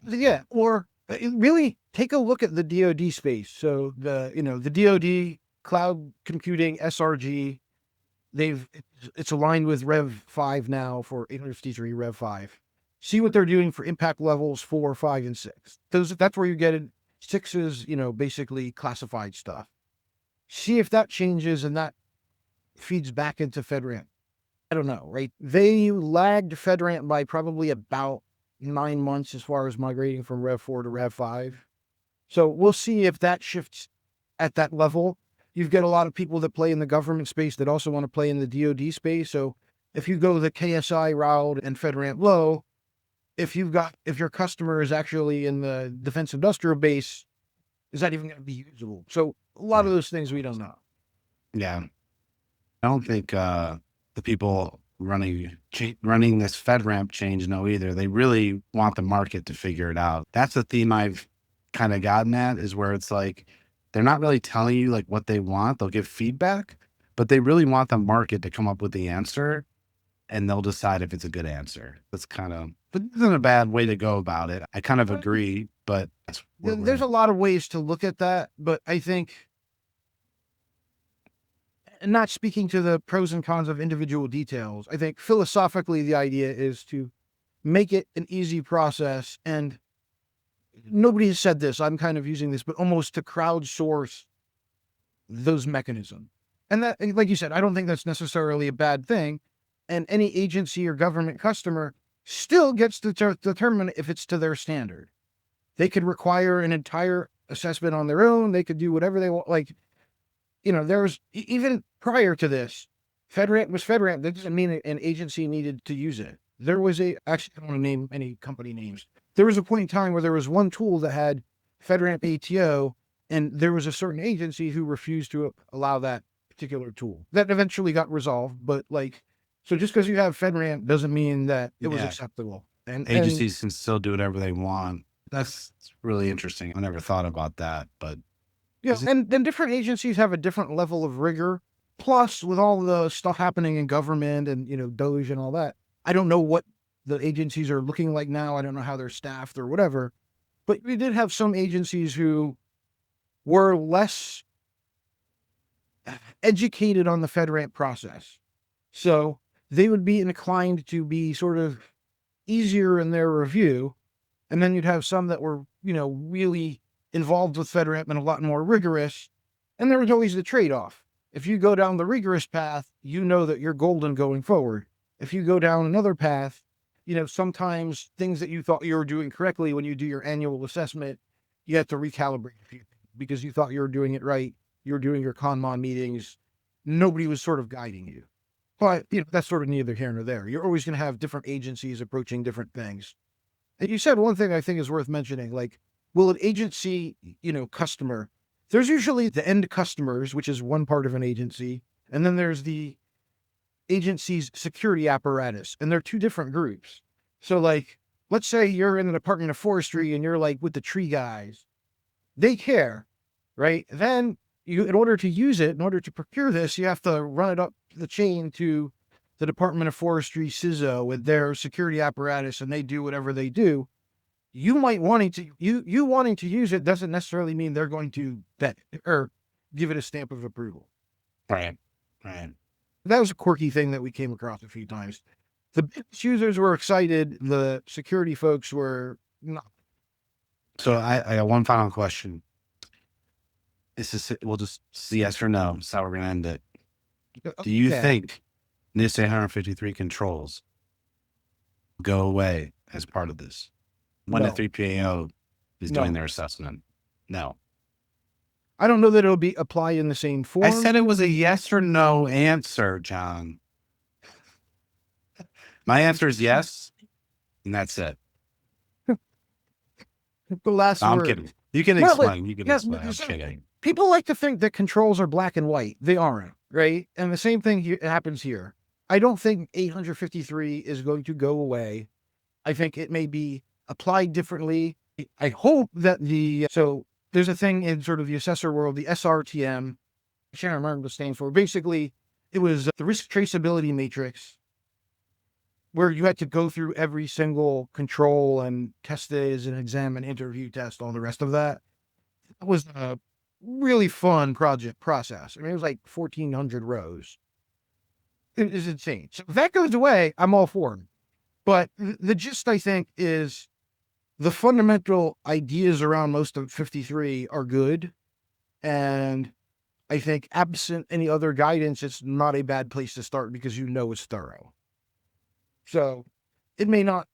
Speaker 4: Yeah, or really take a look at the DoD space. So the DoD cloud computing SRG, it's aligned with Rev 5 now for 853 Rev 5. See what they're doing for impact levels 4, 5, and 6. That's where you get it. 6 is, basically classified stuff. See if that changes and that feeds back into FedRAMP. I don't know, right? They lagged FedRAMP by probably about 9 months as far as migrating from Rev 4 to Rev 5. So we'll see if that shifts at that level. You've got a lot of people that play in the government space that also want to play in the DoD space. So if you go the KSI route and FedRAMP low, if your customer is actually in the defense industrial base, is that even going to be usable? So a lot of those things we don't know.
Speaker 5: Yeah. I don't think the people running this FedRAMP change know either. They really want the market to figure it out. That's the theme I've kind of gotten at, is where it's like, they're not really telling you like what they want. They'll give feedback, but they really want the market to come up with the answer and they'll decide if it's a good answer. But it isn't a bad way to go about it. I kind of agree, but
Speaker 4: there's a lot of ways to look at that, but I think, not speaking to the pros and cons of individual details, I think philosophically the idea is to make it an easy process, and nobody has said this, I'm kind of using this, but almost to crowdsource those mechanisms. And that, like you said, I don't think that's necessarily a bad thing. And any agency or government customer still gets to determine if it's to their standard. They could require an entire assessment on their own. They could do whatever they want. Like, there's even prior to this, FedRAMP was FedRAMP. That doesn't mean an agency needed to use it. There was actually, I don't want to name any company names. There was a point in time where there was one tool that had FedRAMP ATO, and there was a certain agency who refused to allow that particular tool. That eventually got resolved, but so just because you have FedRAMP doesn't mean that it was acceptable. And
Speaker 5: agencies can still do whatever they want. That's really interesting. I never thought about that, but
Speaker 4: and then different agencies have a different level of rigor. Plus, with all the stuff happening in government and DOGE and all that, I don't know what the agencies are looking like now. I don't know how they're staffed or whatever. But we did have some agencies who were less educated on the FedRAMP process. So they would be inclined to be sort of easier in their review. And then you'd have some that were, really involved with FedRAMP and a lot more rigorous. And there was always the trade-off. If you go down the rigorous path, you know that you're golden going forward. If you go down another path, sometimes things that you thought you were doing correctly when you do your annual assessment, you have to recalibrate a few things because you thought you were doing it right. You were doing your Kanban meetings. Nobody was sort of guiding you. But, that's sort of neither here nor there. You're always going to have different agencies approaching different things. And you said one thing I think is worth mentioning, like, will an agency, customer, there's usually the end customers, which is one part of an agency, and then there's the agency's security apparatus, and they're two different groups. So, like, let's say you're in the Department of Forestry and you're like with the tree guys. They care, right? Then in order to use it, in order to procure this, you have to run it up the chain to the Department of Forestry CISO with their security apparatus, and they do whatever they do. You might wanting to use it doesn't necessarily mean they're going to vet or give it a stamp of approval.
Speaker 5: Right. Right.
Speaker 4: That was a quirky thing that we came across a few times. The business users were excited. The security folks were not.
Speaker 5: So I got one final question. We'll just see yes or no. That's how we're going to end it. Do you think NIST 853 controls go away as part of this when
Speaker 4: No.
Speaker 5: the 3PAO is
Speaker 4: No.
Speaker 5: doing their assessment? No.
Speaker 4: I don't know that it'll be applied in the same form.
Speaker 5: I said it was a yes or no answer, John. My answer is yes, and that's it.
Speaker 4: The last
Speaker 5: No, I'm
Speaker 4: word.
Speaker 5: kidding. You can
Speaker 4: No,
Speaker 5: explain. You can
Speaker 4: yes,
Speaker 5: explain. I'm
Speaker 4: so-
Speaker 5: kidding.
Speaker 4: People like to think that controls are black and white. They aren't, right? And the same thing happens here. I don't think 853 is going to go away. I think it may be applied differently. I hope that so there's a thing in sort of the assessor world, the SRTM. I can't remember what it stands for. Basically, it was the risk traceability matrix where you had to go through every single control and test it as an exam and interview test, all the rest of that. It was a really fun process. I mean, it was like 1,400 rows. It is insane. So if that goes away, I'm all for it. But the gist, I think, is the fundamental ideas around most of 53 are good. And I think absent any other guidance, it's not a bad place to start because it's thorough. So it may not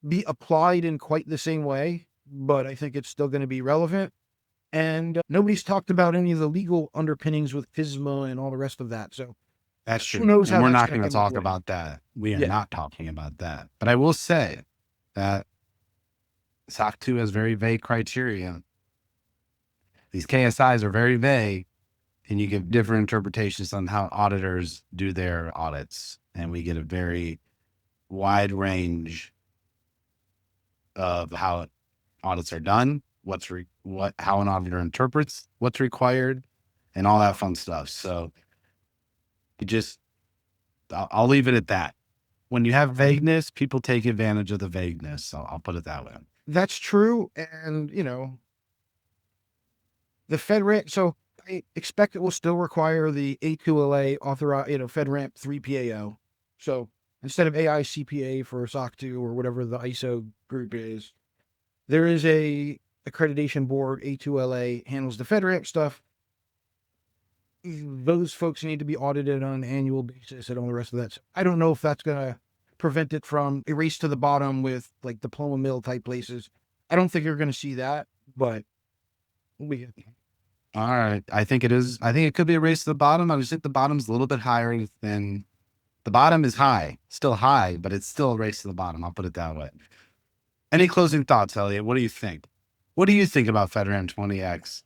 Speaker 4: be applied in quite the same way, but I think it's still going to be relevant. And nobody's talked about any of the legal underpinnings with FISMA and all the rest of that. So
Speaker 5: That's true.
Speaker 4: who knows
Speaker 5: And
Speaker 4: how
Speaker 5: we're
Speaker 4: that's
Speaker 5: not
Speaker 4: gonna
Speaker 5: going to
Speaker 4: come
Speaker 5: talk
Speaker 4: into play.
Speaker 5: about that. We are
Speaker 4: Yeah.
Speaker 5: not talking about that. But I will say that SOC 2 has very vague criteria. These KSIs are very vague, and you give different interpretations on how auditors do their audits. And we get a very wide range of how audits are done, how an auditor interprets what's required, and all that fun stuff. So I'll leave it at that. When you have vagueness, people take advantage of the vagueness. So I'll put it that way.
Speaker 4: That's true. And, the FedRAMP, so I expect it will still require the A2LA FedRAMP 3PAO. So instead of AICPA for SOC 2 or whatever the ISO group is, there is a accreditation board. A2LA handles the FedRAMP stuff. Those folks need to be audited on an annual basis and all the rest of that. So I don't know if that's going to prevent it from a race to the bottom with like diploma mill type places. I don't think you're going to see that, but
Speaker 5: All right. I think it is. I think it could be a race to the bottom. I just think the bottom's a little bit higher than the bottom is high, still high, but it's still a race to the bottom. I'll put it that way. Any closing thoughts, Elliot? What do you think? What do you think about FedRAMP 20x?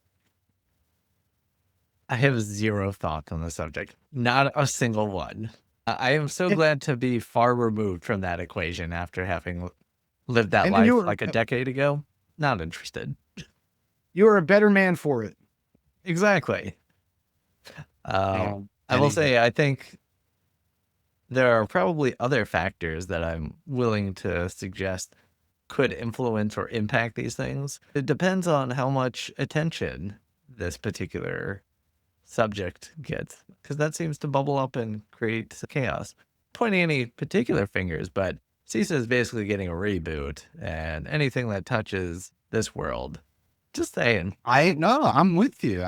Speaker 3: I have zero thoughts on the subject. Not a single one. I am so glad to be far removed from that equation after having lived that
Speaker 4: And
Speaker 3: life
Speaker 4: you were-
Speaker 3: like a decade ago. Not interested.
Speaker 4: You're a better man for it.
Speaker 3: Exactly. I will say, I think there are probably other factors that I'm willing to suggest could influence or impact these things. It depends on how much attention this particular subject gets, because that seems to bubble up and create chaos. Pointing any particular fingers, but CISA is basically getting a reboot, and anything that touches this world, just saying.
Speaker 5: I'm with you.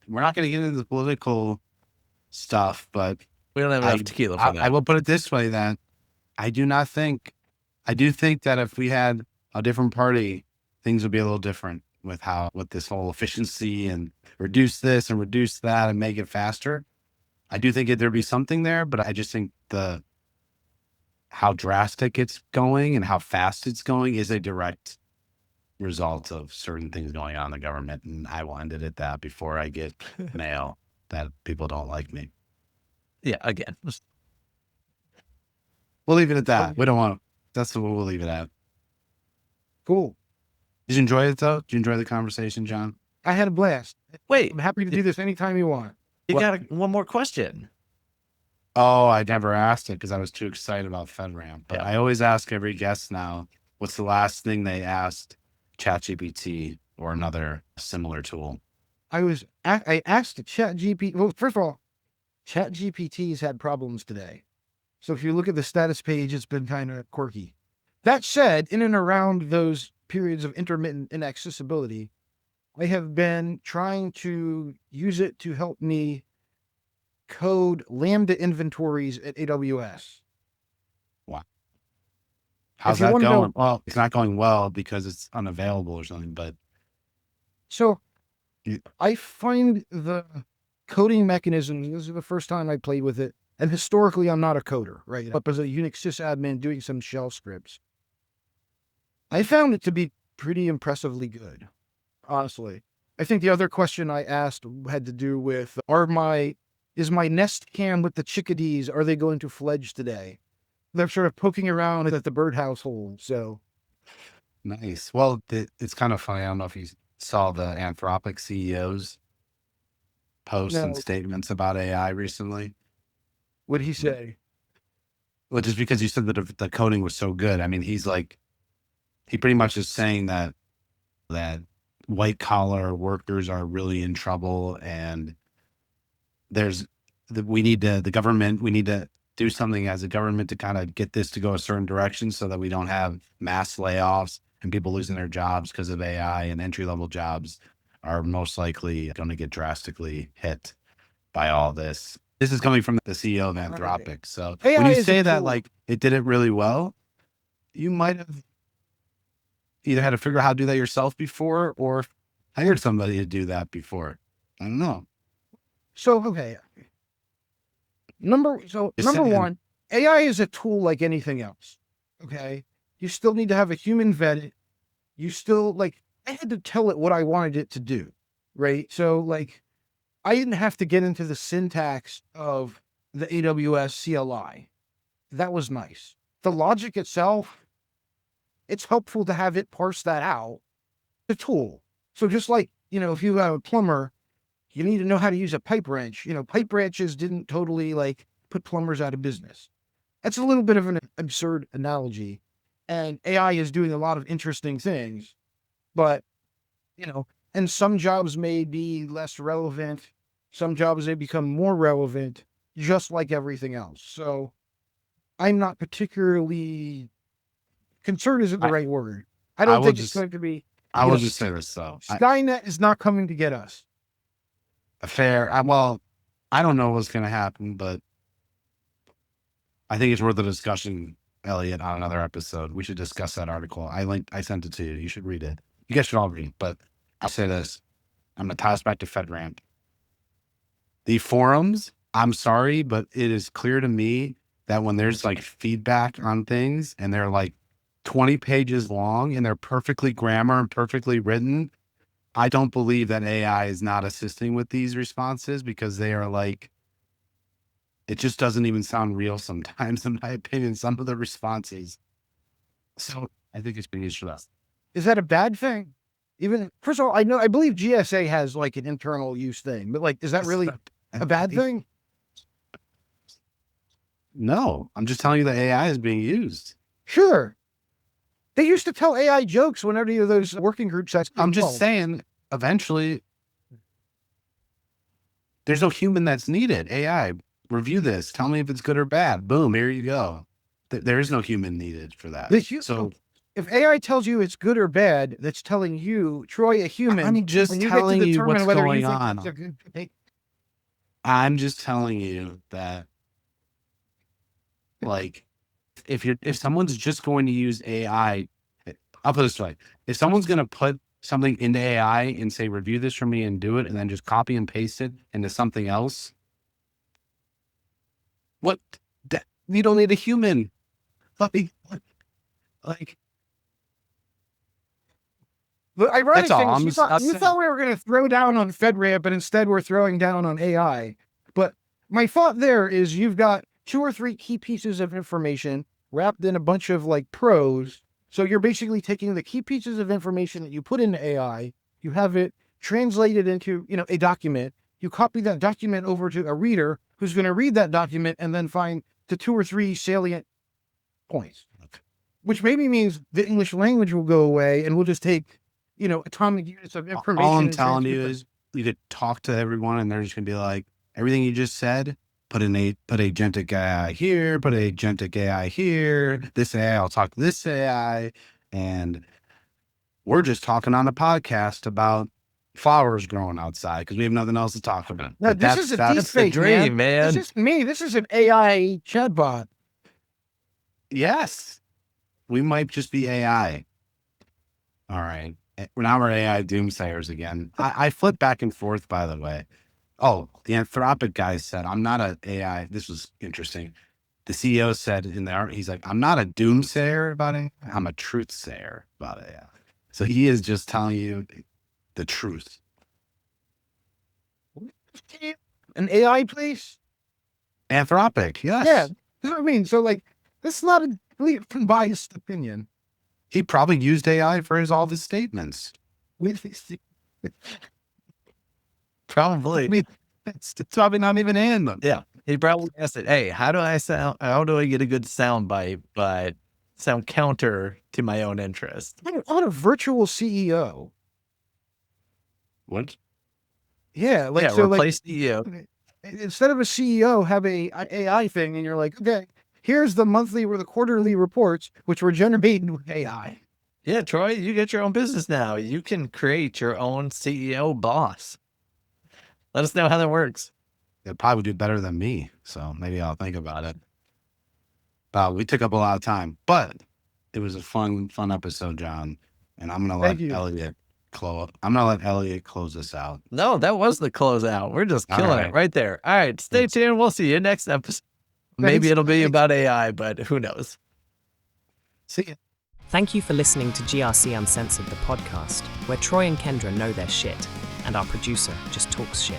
Speaker 5: We're not going to get into the political stuff, but
Speaker 3: We don't have enough tequila for that.
Speaker 5: I will put it this way, that I do think that if we had a different party, things would be a little different with this whole efficiency and reduce this and reduce that and make it faster. I do think there'd be something there, but I just think how drastic it's going and how fast it's going is a direct result of certain things going on in the government. And I will end it at that before I get mail that people don't like me.
Speaker 3: Yeah, again.
Speaker 5: We'll leave it at that. We don't want to. That's what we'll leave it at.
Speaker 4: Cool.
Speaker 5: Did you enjoy it, though? Did you enjoy the conversation, John?
Speaker 4: I had a blast.
Speaker 3: Wait,
Speaker 4: I'm happy to do this anytime you want.
Speaker 3: you got one more question.
Speaker 5: Oh, I never asked it because I was too excited about FedRAMP. But
Speaker 3: Yeah.
Speaker 5: I always ask every guest now, what's the last thing they asked ChatGPT or another similar tool?
Speaker 4: I asked ChatGPT. Well, first of all, ChatGPT's had problems today. So if you look at the status page, it's been kind of quirky. That said, in and around those periods of intermittent inaccessibility, I have been trying to use it to help me code Lambda inventories at AWS.
Speaker 5: How's
Speaker 4: If you
Speaker 5: that
Speaker 4: wanna
Speaker 5: going?
Speaker 4: know-
Speaker 5: Well, it's not going well because it's unavailable or something, but
Speaker 4: So
Speaker 5: You-
Speaker 4: I find the coding mechanisms, this is the first time I played with it. And historically, I'm not a coder, right? But as a Unix sysadmin doing some shell scripts, I found it to be pretty impressively good, honestly. I think the other question I asked had to do with, is my nest cam with the chickadees, are they going to fledge today? They're sort of poking around at the birdhouse hole, so.
Speaker 5: nice. Well, it's kind of funny. I don't know if you saw the Anthropic CEO's posts and
Speaker 4: No.
Speaker 5: statements about AI recently.
Speaker 4: What'd he say?
Speaker 5: Well, just because you said that the coding was so good. I mean, he pretty much is saying that white collar workers are really in trouble, and we need to do something as a government to kind of get this to go a certain direction so that we don't have mass layoffs and people losing their jobs because of AI, and entry level jobs are most likely going to get drastically hit by all this. This is coming from the CEO of Anthropic. So
Speaker 4: AI
Speaker 5: when you
Speaker 4: is a
Speaker 5: say that,
Speaker 4: tool.
Speaker 5: like, it did it really well, you might have either had to figure out how to do that yourself before or hired somebody to do that before. I don't know.
Speaker 4: So, okay. Number
Speaker 5: Just saying.
Speaker 4: one, AI is a tool like anything else. Okay. You still need to have a human vet it. You still I had to tell it what I wanted it to do. Right. So I didn't have to get into the syntax of the AWS CLI. That was nice. The logic itself, it's helpful to have it parse that out. The tool. So just if you have a plumber, you need to know how to use a pipe wrench. Pipe wrenches didn't totally put plumbers out of business. That's a little bit of an absurd analogy. And AI is doing a lot of interesting things, but, and some jobs may be less relevant. Some jobs may become more relevant, just like everything else. So I'm not particularly concerned isn't the right word. I don't think it's going to be.
Speaker 5: I will just say this though.
Speaker 4: Skynet is not coming to get us.
Speaker 5: Well, I don't know what's going to happen, but I think it's worth a discussion, Elliot, on another episode. We should discuss that article. I sent it to you. You should read it. You guys should all read it, but I'll say this. I'm going to tie us back to FedRAMP. The forums, I'm sorry, but it is clear to me that when there's feedback on things and they're 20 pages long and they're perfectly grammar and perfectly written, I don't believe that AI is not assisting with these responses because they are it just doesn't even sound real sometimes, in my opinion, some of the responses. So I think it's being used for that.
Speaker 4: Is that a bad thing? Even first of all, I believe GSA has an internal use thing, but is that really a bad thing?
Speaker 5: No, I'm just telling you that AI is being used.
Speaker 4: Sure. They used to tell AI jokes whenever any of those working groups.
Speaker 5: I'm just saying, eventually, there's no human that's needed. AI, review this. Tell me if it's good or bad. Boom, here you go. There is no human needed for that. So
Speaker 4: if AI tells you it's good or bad, that's telling you, Troy, a human.
Speaker 5: I'm just
Speaker 4: when you
Speaker 5: telling
Speaker 4: get to
Speaker 5: you
Speaker 4: determine
Speaker 5: what's
Speaker 4: whether
Speaker 5: going
Speaker 4: you think
Speaker 5: on.
Speaker 4: it's a good-
Speaker 5: I'm just telling you that, like, if someone's just going to use AI, I'll put it this way: if someone's going to put something into AI and say, "Review this for me," and do it, and then just copy and paste it into something else, what? You don't need a human. Like,
Speaker 4: The ironic
Speaker 5: That's all.
Speaker 4: thing is
Speaker 5: I'm
Speaker 4: you
Speaker 5: just-
Speaker 4: thought,
Speaker 5: I'm
Speaker 4: you
Speaker 5: saying.
Speaker 4: thought we were going to throw down on FedRAMP, but instead we're throwing down on AI. But my thought there is you've got 2 or 3 key pieces of information wrapped in a bunch of like prose. So you're basically taking the key pieces of information that you put into AI, you have it translated into, a document. You copy that document over to a reader who's going to read that document and then find the 2 or 3 salient points, which maybe means the English language will go away and we'll just take, atomic units of information.
Speaker 5: all I'm
Speaker 4: and
Speaker 5: telling you
Speaker 4: transcript
Speaker 5: is you could talk to everyone, and they're just gonna be like, everything you just said. Put agentic AI here. Put agentic AI here. This AI, I'll talk to this AI, and we're just talking on the podcast about flowers growing outside because we have nothing else to talk about.
Speaker 4: No,
Speaker 5: But
Speaker 4: this is a
Speaker 5: that's
Speaker 4: deep
Speaker 3: the
Speaker 4: fake,
Speaker 3: dream, man.
Speaker 4: This is me. This is an AI chatbot.
Speaker 5: Yes, we might just be AI. All right. Now we're AI doomsayers again. I flip back and forth, by the way. Oh, the Anthropic guy said, I'm not an AI. This was interesting. The CEO said in there, he's like, I'm not a doomsayer about it. I'm a truth sayer about it. Yeah. So he is just telling you the truth.
Speaker 4: An AI place?
Speaker 5: Anthropic. Yes.
Speaker 4: Yeah. That's what I mean. So like, this is not a complete unbiased opinion.
Speaker 5: He probably used AI for all his statements.
Speaker 3: Probably.
Speaker 5: I mean, it's probably not even in them.
Speaker 3: Yeah. He probably asked it, hey, how do I get a good sound bite, but sound counter to my own interest?
Speaker 4: On a virtual CEO.
Speaker 5: What?
Speaker 4: Yeah. Like,
Speaker 3: Yeah,
Speaker 4: so like,
Speaker 3: replace CEO.
Speaker 4: instead of a CEO, have a AI thing, and you're like, okay, here's the monthly or the quarterly reports, which were generated with AI.
Speaker 3: Yeah, Troy, you get your own business now. You can create your own CEO boss. Let us know how that works.
Speaker 5: It probably would do better than me. So maybe I'll think about it. We took up a lot of time, but it was a fun episode, John. And I'm gonna let Elliot close this out.
Speaker 3: No, that was the closeout. We're just killing it right there. All right, stay tuned. We'll see you next episode. Maybe it'll be about AI, but who knows?
Speaker 5: See ya.
Speaker 2: Thank you for listening to GRC Uncensored, the podcast, where Troy and Kendra know their shit, and our producer just talks shit.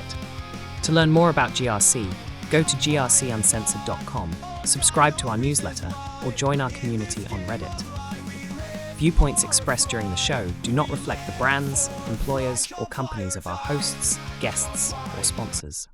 Speaker 2: To learn more about GRC, go to grcuncensored.com, subscribe to our newsletter, or join our community on Reddit. Viewpoints expressed during the show do not reflect the brands, employers, or companies of our hosts, guests, or sponsors.